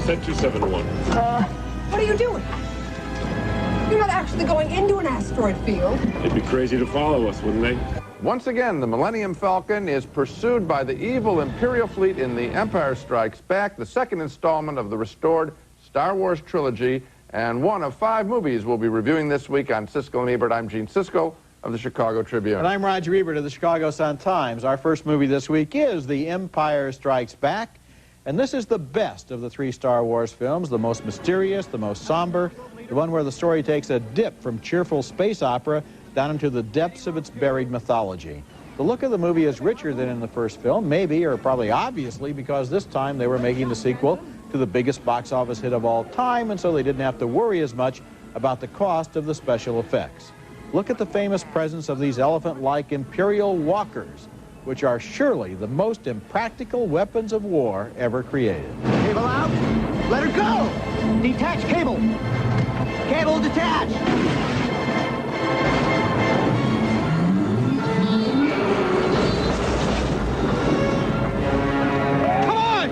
Set 271. What are you doing? You're not actually going into an asteroid field. They'd be crazy to follow us, wouldn't they? Once again, the Millennium Falcon is pursued by the evil Imperial fleet in The Empire Strikes Back, the second installment of the restored Star Wars trilogy, and one of 5 movies we'll be reviewing this week on Siskel and Ebert. I'm Gene Siskel of the Chicago Tribune. And I'm Roger Ebert of the Chicago Sun-Times. Our first movie this week is The Empire Strikes Back. And this is the best of the 3 Star Wars films, the most mysterious, the most somber, the one where the story takes a dip from cheerful space opera down into the depths of its buried mythology. The look of the movie is richer than in the first film, maybe, or probably obviously, because this time they were making the sequel to the biggest box office hit of all time, and so they didn't have to worry as much about the cost of the special effects. Look at the famous presence of these elephant-like Imperial walkers, which are surely the most impractical weapons of war ever created. Cable out. Let her go. Detach cable. Cable detached. Come on!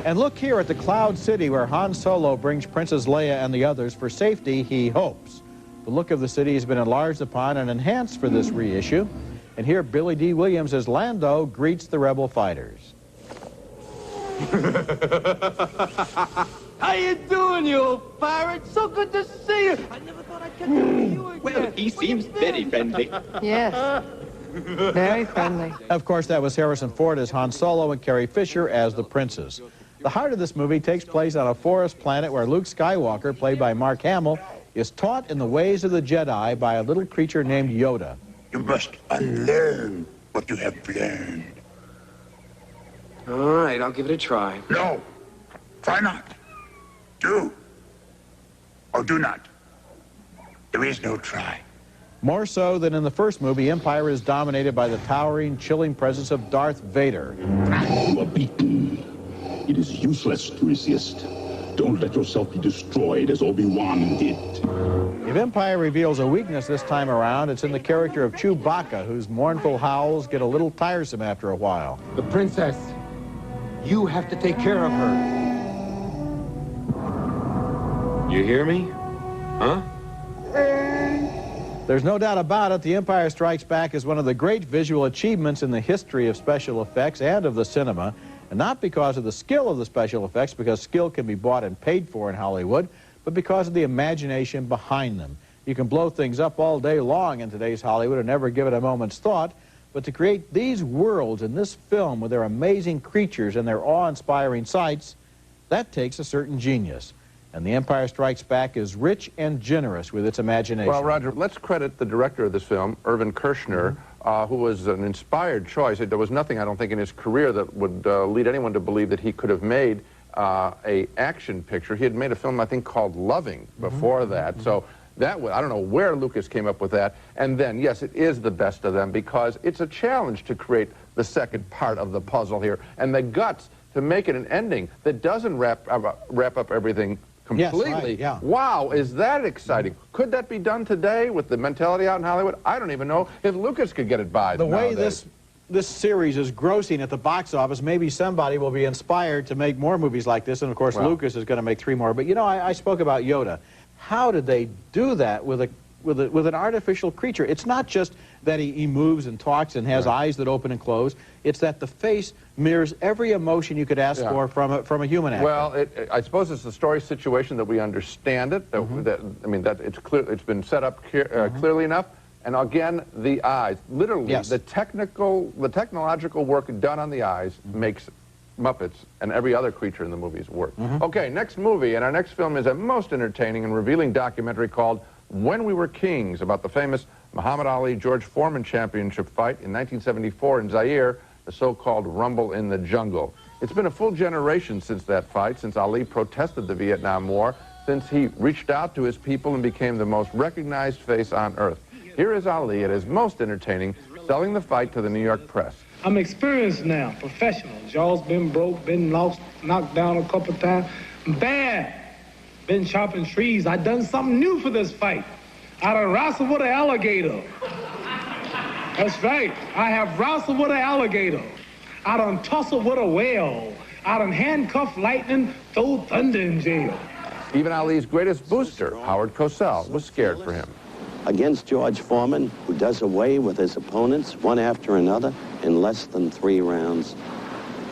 And look here at the Cloud City where Han Solo brings Princess Leia and the others for safety, he hopes. The look of the city has been enlarged upon and enhanced for this reissue. And here Billy D. Williams as Lando greets the rebel fighters. How you doing, you old pirate? So good to see you. I never thought I'd catch up with you again. Well, he seems very friendly. Yes. Very friendly. Of course, that was Harrison Ford as Han Solo and Carrie Fisher as the princes. The heart of this movie takes place on a forest planet where Luke Skywalker, played by Mark Hamill, is taught in the ways of the Jedi by a little creature named Yoda. You must unlearn what you have learned. All right, I'll give it a try. No, try not. Do or do not. There is no try. More so than in the first movie, Empire is dominated by the towering, chilling presence of Darth Vader. You are beaten. It is useless to resist. Don't let yourself be destroyed as Obi-Wan did. If Empire reveals a weakness this time around, it's in the character of Chewbacca, whose mournful howls get a little tiresome after a while. The princess, you have to take care of her. You hear me? Huh? There's no doubt about it, The Empire Strikes Back is one of the great visual achievements in the history of special effects and of the cinema. And not because of the skill of the special effects, because skill can be bought and paid for in Hollywood, but because of the imagination behind them. You can blow things up all day long in today's Hollywood and never give it a moment's thought, but to create these worlds in this film with their amazing creatures and their awe-inspiring sights, that takes a certain genius. And The Empire Strikes Back is rich and generous with its imagination. Well, Roger, let's credit the director of this film, Irvin Kershner, who was an inspired choice. There was nothing, I don't think, in his career that would lead anyone to believe that he could have made a action picture. He had made a film, I think, called Loving before that. So that was, I don't know where Lucas came up with that. And then, yes, it is the best of them because it's a challenge to create the second part of the puzzle here and the guts to make it an ending that doesn't wrap up everything completely. Yes, right, yeah. Wow, is that exciting? Could that be done today with the mentality out in Hollywood? I don't even know if Lucas could get it by the way nowadays. this series is grossing at the box office, maybe somebody will be inspired to make more movies like this, and of course Lucas is going to make 3 more. But you know, I spoke about Yoda. How did they do that with an artificial creature? It's not just that he moves and talks and has eyes that open and close. It's that the face mirrors every emotion you could ask for from a human actor. Well, I suppose it's the story situation that we understand it. I mean, that it's clear. It's been set up clearly enough. And again, the eyes, literally, the technological work done on the eyes makes Muppets and every other creature in the movies work. Okay, next movie, and our next film is a most entertaining and revealing documentary called When We Were Kings, about the famous Muhammad Ali-George Foreman championship fight in 1974 in Zaire, the so-called Rumble in the Jungle. It's been a full generation since that fight, since Ali protested the Vietnam War, since he reached out to his people and became the most recognized face on earth. Here is Ali at his most entertaining, selling the fight to the New York press. I'm experienced now, professional. Jaw's been broke, been lost, knocked down a couple times. Bad. Been chopping trees. I done something new for this fight. I done wrestled with an alligator. That's right. I have wrestled with an alligator. I done tussled with a whale. I done handcuffed lightning, throw thunder in jail. Even Ali's greatest booster, Howard Cosell, was scared for him. Against George Foreman, who does away with his opponents one after another in less than 3 rounds,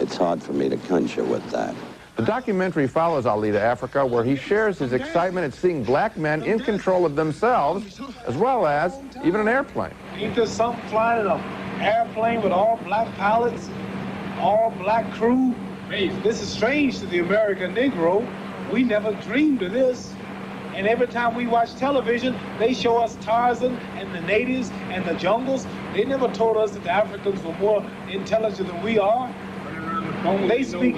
it's hard for me to conjure with that. The documentary follows Ali to Africa, where he shares his excitement at seeing black men in control of themselves, as well as even an airplane. Ain't there something flying in an airplane with all black pilots, all black crew? This is strange to the American Negro. We never dreamed of this. And every time we watch television, they show us Tarzan and the natives and the jungles. They never told us that the Africans were more intelligent than we are. They speak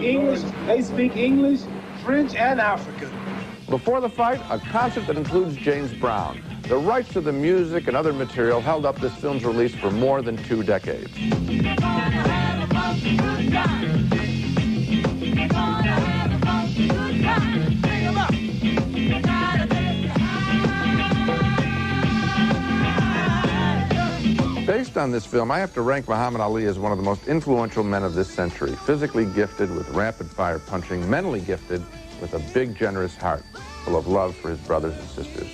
English, French, and African. Before the fight, a concert that includes James Brown. The rights to the music and other material held up this film's release for more than 2 decades. Based on this film, I have to rank Muhammad Ali as one of the most influential men of this century. Physically gifted with rapid-fire punching, mentally gifted with a big, generous heart, full of love for his brothers and sisters.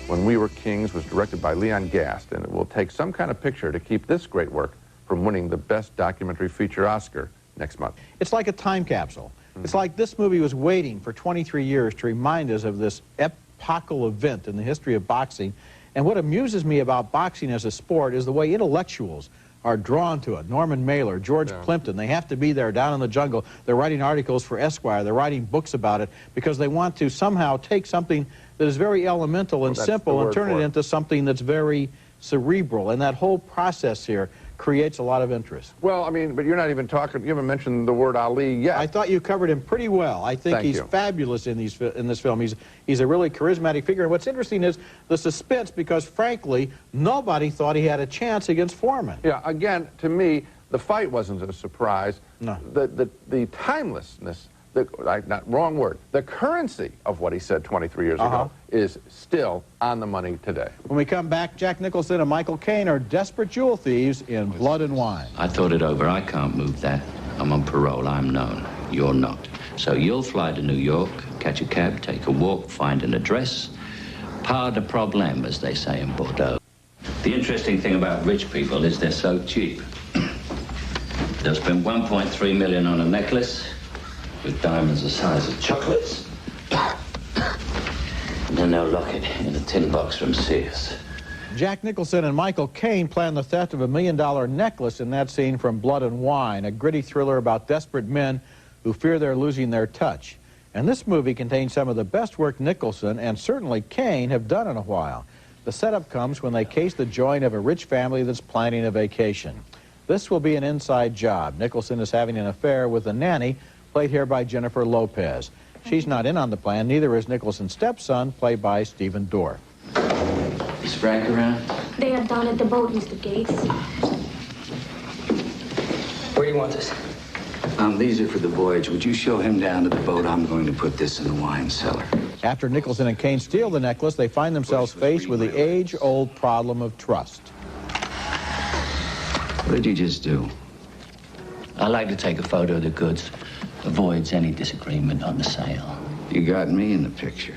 When We Were Kings was directed by Leon Gast, and it will take some kind of picture to keep this great work from winning the Best Documentary Feature Oscar next month. It's like a time capsule. It's like this movie was waiting for 23 years to remind us of this epochal event in the history of boxing. And what amuses me about boxing as a sport is the way intellectuals are drawn to it. Norman Mailer, George Plimpton, they have to be there down in the jungle. They're writing articles for Esquire. They're writing books about it because they want to somehow take something that is very elemental and simple and turn it into something that's very cerebral. And that whole process here creates a lot of interest. Well, I mean, but you're not even talking, you haven't mentioned the word Ali yet. I thought you covered him pretty well. I think he's fabulous in this film. He's a really charismatic figure. And what's interesting is the suspense, because frankly, nobody thought he had a chance against Foreman. Yeah, again, to me, the fight wasn't a surprise. No. The timelessness, wrong word, the currency of what he said 23 years ago is still on the money today. When we come back, Jack Nicholson and Michael Caine are desperate jewel thieves in Blood and Wine. I thought it over. I can't move that. I'm on parole. I'm known. You're not. So you'll fly to New York, catch a cab, take a walk, find an address. Pas de problème, as they say in Bordeaux. The interesting thing about rich people is they're so cheap. They'll spend $1.3 million on a necklace with diamonds the size of chocolates. And then they'll lock it in a tin box from Sears. Jack Nicholson and Michael Caine plan the theft of $1 million necklace in that scene from Blood and Wine, a gritty thriller about desperate men who fear they're losing their touch. And this movie contains some of the best work Nicholson and certainly Caine have done in a while. The setup comes when they case the joint of a rich family that's planning a vacation. This will be an inside job. Nicholson is having an affair with a nanny, played here by Jennifer Lopez. She's not in on the plan, neither is Nicholson's stepson, played by Stephen Dorff. Is Frank around? They are down at the boat, Mr. Gates. Where do you want this? These are for the voyage. Would you show him down to the boat? I'm going to put this in the wine cellar. After Nicholson and Caine steal the necklace, they find themselves faced with the age-old problem of trust. What did you just do? I like to take a photo of the goods. Avoids any disagreement on the sale. You got me in the picture.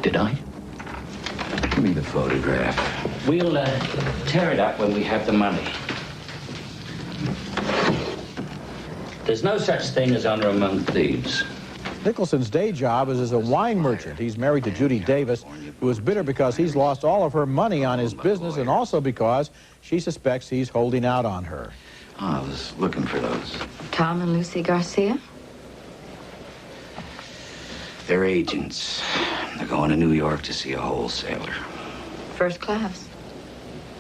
Did I? Give me the photograph. We'll tear it up when we have the money. There's no such thing as honor among thieves. Nicholson's day job is as a wine merchant. He's married to Judy Davis, who is bitter because he's lost all of her money on his business and also because she suspects he's holding out on her. I was looking for those. Tom and Lucy Garcia? They're agents. They're going to New York to see a wholesaler. First class.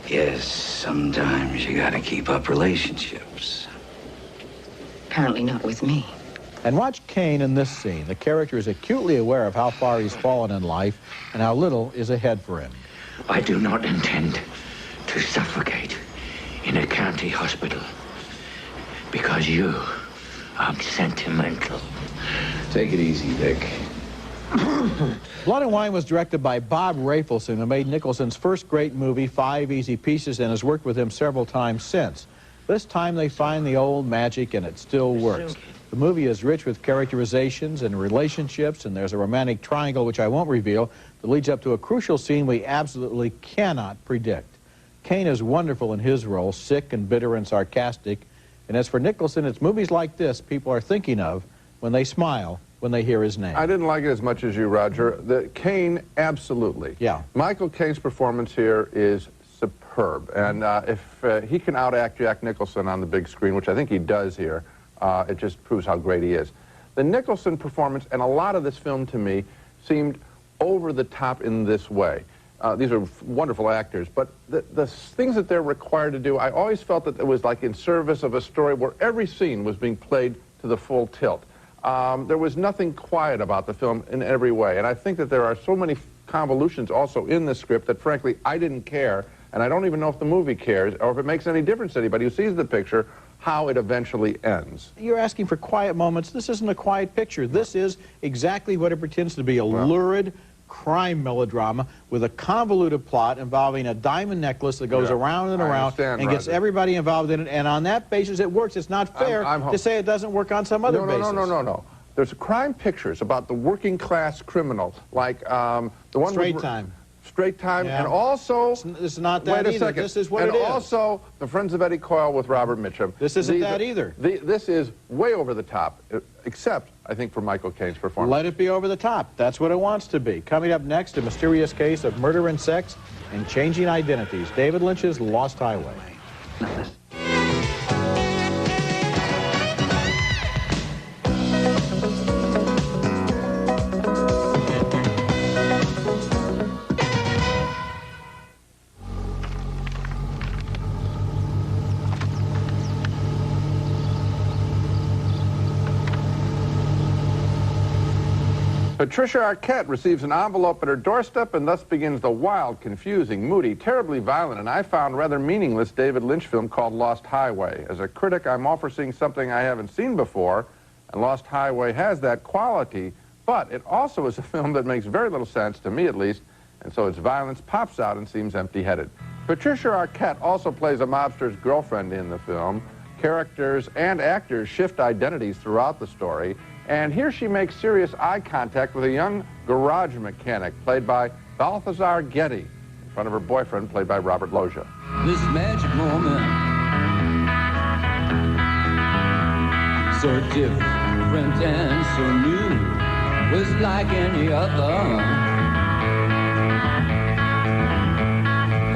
Yes, sometimes you gotta keep up relationships. Apparently not with me. And watch Kane in this scene. The character is acutely aware of how far he's fallen in life and how little is ahead for him. I do not intend to suffocate in a county hospital because you are sentimental. Take it easy, Vic. Blood and Wine was directed by Bob Rafelson, who made Nicholson's first great movie, 5 Easy Pieces, and has worked with him several times since. This time they find the old magic and it still works. The movie is rich with characterizations and relationships, and there's a romantic triangle, which I won't reveal, that leads up to a crucial scene we absolutely cannot predict. Kane is wonderful in his role, sick and bitter and sarcastic. And as for Nicholson, it's movies like this people are thinking of when they smile when they hear his name. I didn't like it as much as you, Roger. Kane, absolutely. Yeah. Michael Caine's performance here is superb. And if he can outact Jack Nicholson on the big screen, which I think he does here, it just proves how great he is. The Nicholson performance, and a lot of this film to me, seemed over the top in this way. These are wonderful actors, but the things that they're required to do, I always felt that it was like in service of a story where every scene was being played to the full tilt. There was nothing quiet about the film in every way, and I think that there are so many convolutions also in the script that, frankly, I didn't care, and I don't even know if the movie cares or if it makes any difference to anybody who sees the picture how it eventually ends. You're asking for quiet moments. This isn't a quiet picture. This is exactly what it pretends to be, a lurid crime melodrama with a convoluted plot involving a diamond necklace that goes around and around and gets everybody involved in it, and on that basis it works. It's not fair to say it doesn't work on some other basis. No. There's crime pictures about the working class criminal, like the one Straight Time. Straight Time, Yeah. and also... It's not that wait a either. second. This is what it is. And also The Friends of Eddie Coyle with Robert Mitchum. This isn't that either. This is way over the top, except, I think, for Michael Caine's performance. Let it be over the top. That's what it wants to be. Coming up next, a mysterious case of murder and sex and changing identities. David Lynch's Lost Highway. Patricia Arquette receives an envelope at her doorstep and thus begins the wild, confusing, moody, terribly violent, and I found rather meaningless David Lynch film called Lost Highway. As a critic, I'm all for seeing something I haven't seen before, and Lost Highway has that quality, but it also is a film that makes very little sense, to me at least, and so its violence pops out and seems empty-headed. Patricia Arquette also plays a mobster's girlfriend in the film. Characters and actors shift identities throughout the story, and here she makes serious eye contact with a young garage mechanic played by Balthazar Getty in front of her boyfriend played by Robert Loggia. This magic moment, so different and so new, was like any other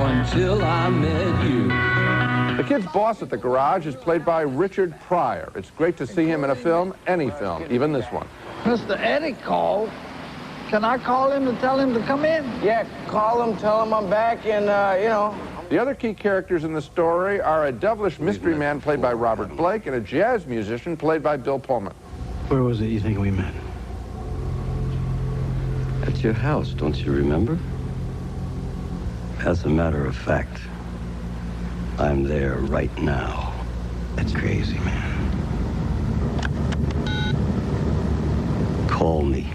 until I met you. The kid's boss at the garage is played by Richard Pryor. It's great to see him in a film, any film, even this one. Mr. Eddie called. Can I call him and tell him to come in? Yeah, call him, tell him I'm back, and, you know. The other key characters in the story are a devilish mystery man played by Robert Blake and a jazz musician played by Bill Pullman. Where was it you think we met? At your house, don't you remember? As a matter of fact, I'm there right now. That's crazy, man. Call me.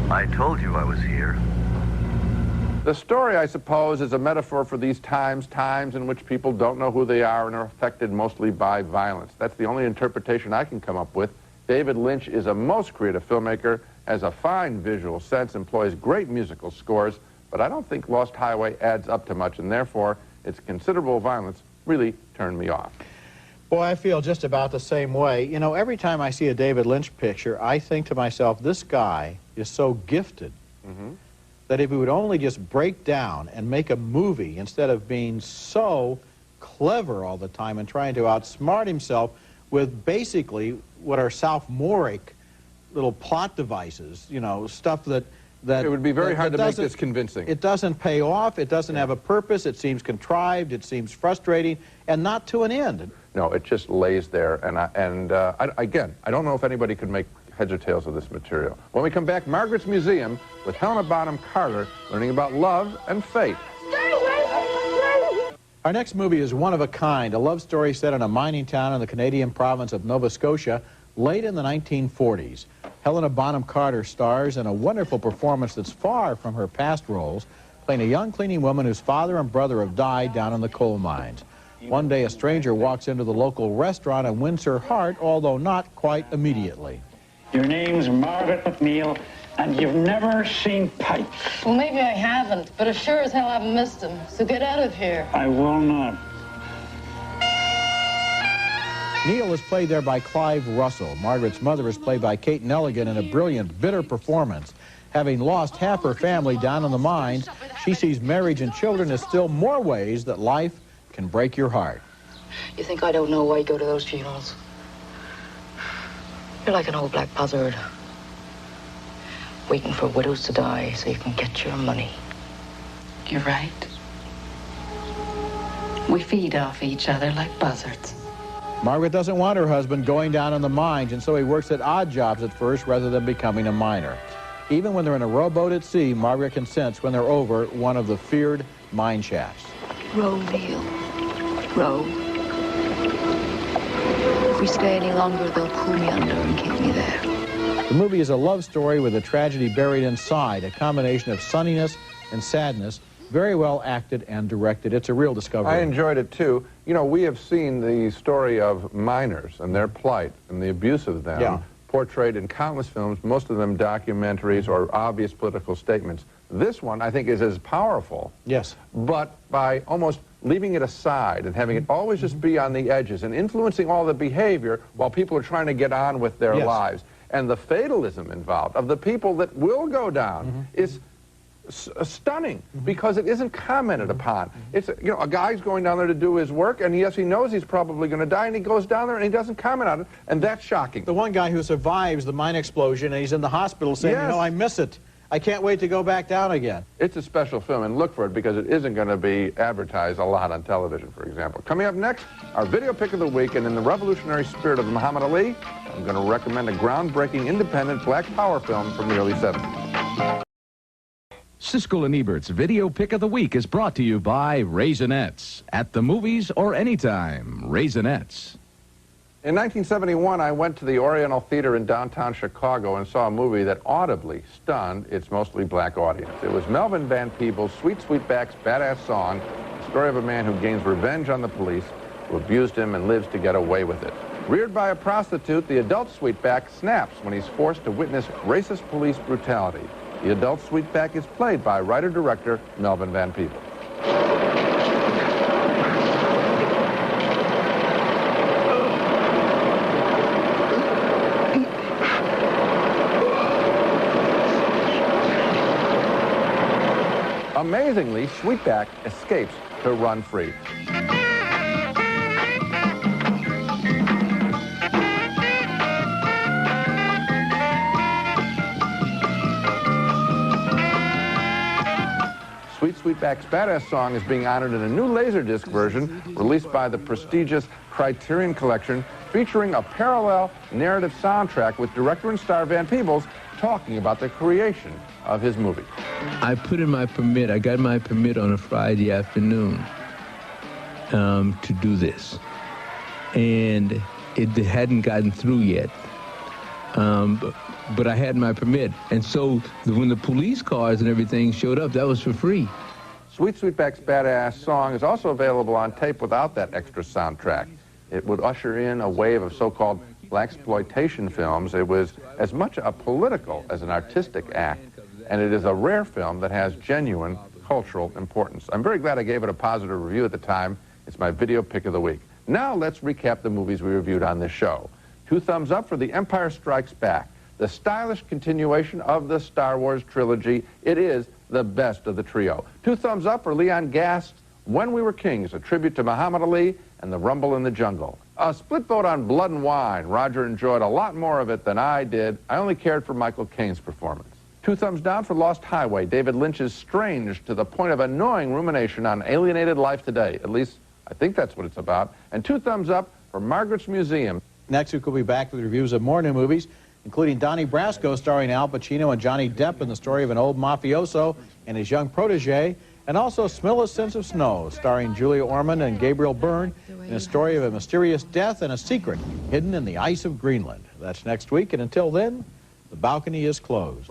I told you I was here. The story, I suppose, is a metaphor for these times in which people don't know who they are and are affected mostly by violence. That's the only interpretation I can come up with. David Lynch is a most creative filmmaker, has a fine visual sense, employs great musical scores, but I don't think Lost Highway adds up to much, and therefore its considerable violence really turned me off. Boy, I feel just about the same way. You know, every time I see a David Lynch picture, I think to myself, this guy is so gifted that if he would only just break down and make a movie instead of being so clever all the time and trying to outsmart himself, with basically what are sophomoric little plot devices, you know, stuff that it would be very hard to make this convincing. It doesn't pay off, it doesn't have a purpose, it seems contrived, it seems frustrating, and not to an end. No, it just lays there, and again, I don't know if anybody could make heads or tails of this material. When we come back, Margaret's Museum with Helena Bonham Carter learning about love and fate. Stay away from me! Our next movie is one of a kind, a love story set in a mining town in the Canadian province of Nova Scotia late in the 1940s. Helena Bonham Carter stars in a wonderful performance that's far from her past roles, playing a young cleaning woman whose father and brother have died down in the coal mines. One day, a stranger walks into the local restaurant and wins her heart, although not quite immediately. Your name's Margaret McNeil, and you've never seen pipes. Well, maybe I haven't, but I sure as hell haven't missed them. So get out of here. I will not. Neil is played there by Clive Russell. Margaret's mother is played by Kate Nelligan in a brilliant, bitter performance. Having lost half her family down in the mines, she sees marriage and children as still more ways that life can break your heart. You think I don't know why you go to those funerals? You're like an old black buzzard, waiting for widows to die so you can get your money. You're right. We feed off each other like buzzards. Margaret doesn't want her husband going down in the mines, and so he works at odd jobs at first rather than becoming a miner. Even when they're in a rowboat at sea, Margaret can sense when they're over one of the feared mine shafts. Row, Neil. Row. If we stay any longer, they'll pull me under and keep me there. The movie is a love story with a tragedy buried inside, a combination of sunniness and sadness, very well acted and directed. It's a real discovery. I enjoyed it too. You know, we have seen the story of miners and their plight and the abuse of them portrayed in countless films, most of them documentaries or obvious political statements. This one, I think, is as powerful. Yes. But by almost leaving it aside and having it always just be on the edges and influencing all the behavior while people are trying to get on with their lives. And the fatalism involved of the people that will go down is stunning because it isn't commented upon. It's, you know, a guy's going down there to do his work, and yes, he knows he's probably going to die, and he goes down there and he doesn't comment on it, and that's shocking. The one guy who survives the mine explosion, and he's in the hospital saying, you know, I miss it. I can't wait to go back down again. It's a special film, and look for it because it isn't going to be advertised a lot on television, for example. Coming up next, our video pick of the week, and in the revolutionary spirit of Muhammad Ali, I'm going to recommend a groundbreaking independent black power film from the early 70s. Siskel and Ebert's Video Pick of the Week is brought to you by Raisinets. At the movies or anytime, Raisinets. In 1971, I went to the Oriental Theater in downtown Chicago and saw a movie that audibly stunned its mostly black audience. It was Melvin Van Peebles' Sweet Sweetback's badass song, the story of a man who gains revenge on the police who abused him and lives to get away with it. Reared by a prostitute, the adult Sweetback snaps when he's forced to witness racist police brutality. The adult Sweetback is played by writer-director Melvin Van Peebles. Amazingly, Sweetback escapes to run free. Sweetback's badass song is being honored in a new Laserdisc version released by the prestigious Criterion Collection, featuring a parallel narrative soundtrack with director and star Van Peebles talking about the creation of his movie. I put in my permit. I got my permit on a Friday afternoon to do this. And it hadn't gotten through yet. But I had my permit. And so when the police cars and everything showed up, that was for free. Sweetback's badass song is also available on tape without that extra soundtrack. It would usher in a wave of so-called blaxploitation films. It was as much a political as an artistic act, and it is a rare film that has genuine cultural importance. I'm very glad I gave it a positive review at the time. It's my video pick of the week. Now let's recap the movies we reviewed on this show. 2 thumbs up for The Empire Strikes Back, the stylish continuation of the Star Wars trilogy. It is the best of the trio. 2 thumbs up for Leon Gast's When We Were Kings, a tribute to Muhammad Ali and the Rumble in the Jungle. A split vote on Blood and Wine. Roger enjoyed a lot more of it than I did. I only cared for Michael Caine's performance. 2 thumbs down for Lost Highway, David Lynch's strange to the point of annoying rumination on alienated life today. At least, I think that's what it's about. And 2 thumbs up for Margaret's Museum. Next week, we'll be back with reviews of more new movies, including Donnie Brasco starring Al Pacino and Johnny Depp in the story of an old mafioso and his young protege, and also Smilla's Sense of Snow, starring Julia Ormond and Gabriel Byrne, in a story of a mysterious death and a secret hidden in the ice of Greenland. That's next week, and until then, the balcony is closed.